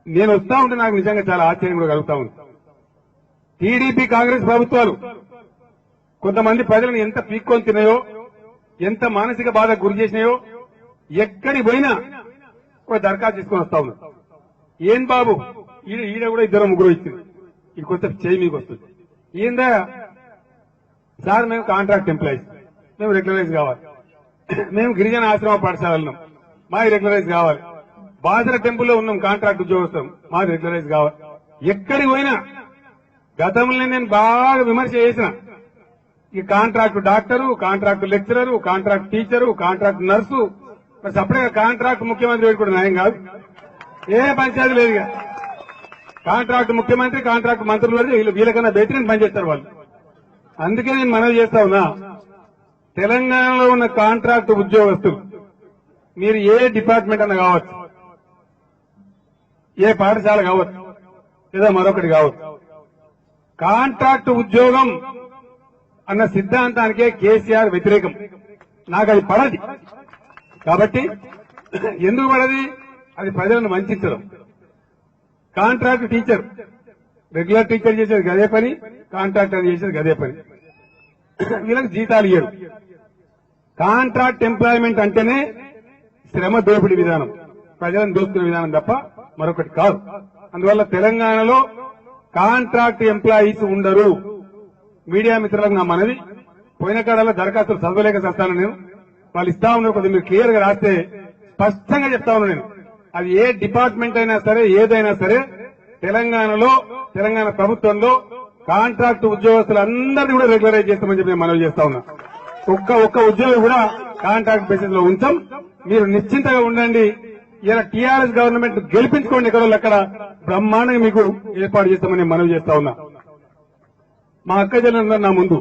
నేను వస్తా ఉంటే నాకు నిజంగా చాలా ఆశ్చర్యం కూడా కలుగుతా ఉంది. టీడీపీ కాంగ్రెస్ ప్రభుత్వాలు కొంతమంది ప్రజలను ఎంత పీక్కొని తిన్నాయో, ఎంత మానసిక బాధకు గురి చేసినాయో, ఎక్కడికి పోయినా ఒక దరఖాస్తు తీసుకొని వస్తా ఉన్నారు. ఏం బాబు ఈడ కూడా ఇద్దరు ముగ్గురు ఇచ్చింది, ఇది కొంచెం చేయి మీకు వస్తుంది. ఏందా సార్, మేము కాంట్రాక్ట్ ఎంప్లాయీస్, మేము రెగ్యులరైజ్ కావాలి. మేము గిరిజన ఆశ్రమ పాఠశాలన్నాం, మాది రెగ్యులరైజ్ కావాలి. బాసర టెంపుల్లో ఉన్నాం, కాంట్రాక్ట్ ఉద్యోగస్తాం, మాది రెగ్యులరైజ్ కావాలి. ఎక్కడికి పోయినా గతంలో నేను బాగా విమర్శ చేసిన, ఈ contract doctor, contract lecturer, contract teacher, contract nurse, మరి సపరేట్గా కాంట్రాక్ట్ ముఖ్యమంత్రి కూడా న్యాయం కాదు. ఏ పంచాయతీ లేదు. కాంట్రాక్ట్ ముఖ్యమంత్రి, కాంట్రాక్ట్ మంత్రులు వీళ్ళకన్నా బెటరీని పనిచేస్తారు వాళ్ళు. అందుకే నేను మనవి చేస్తా ఉన్నా, తెలంగాణలో ఉన్న కాంట్రాక్ట్ ఉద్యోగస్తులు మీరు ఏ డిపార్ట్మెంట్ అన్న కావచ్చు, ఏ పాఠశాల కావచ్చు, లేదా మరొకటి కావచ్చు, కాంట్రాక్ట్ ఉద్యోగం అన్న సిద్ధాంతానికే కేసీఆర్ వ్యతిరేకం. నాకు అది పడది. కాబట్టి ఎందుకు పడది? అది ప్రజలను వంచడం. కాంట్రాక్ట్ టీచర్, రెగ్యులర్ టీచర్ చేసేది గదే పని, కాంట్రాక్టర్ చేసేది గదే పని. వీళ్ళకి జీతాలు ఇయ్యరు. కాంట్రాక్ట్ ఎంప్లాయ్మెంట్ అంటేనే శ్రమ దోపిడీ విధానం, ప్రజలను దోచుకునే విధానం తప్ప మరొకటి కాదు. అందువల్ల తెలంగాణలో కాంట్రాక్ట్ ఎంప్లాయీస్ ఉండరు. మీడియా మిత్రులకు నా మనవి, పోయిన కాలంలో దరఖాస్తులు చదవలేక చస్తాను నేను. వాళ్ళు ఇస్తా ఉన్నారు, కొద్దిగా మీరు క్లియర్ గా రాస్తే స్పష్టంగా చెప్తా ఉన్నాను నేను. అది ఏ డిపార్ట్మెంట్ అయినా సరే, ఏదైనా సరే, తెలంగాణలో తెలంగాణ ప్రభుత్వంలో కాంట్రాక్ట్ ఉద్యోగస్తులందరినీ కూడా రెగ్యులరైజ్ చేస్తామని చెప్పి నేను మనవి చేస్తా ఉన్నా. ఒక్క ఉద్యోగం కూడా కాంట్రాక్ట్ బేసిస్ లో ఉంచాం. మీరు నిశ్చింతగా ఉండండి. ఇలా టీఆర్ఎస్ గవర్నమెంట్ గెలిపించుకోండి, ఎక్కడో అక్కడ బ్రహ్మాండంగా మీకు ఏర్పాటు చేస్తామని మనవి చేస్తా ఉన్నా. మా అక్క చెల్లెలు నా ముందు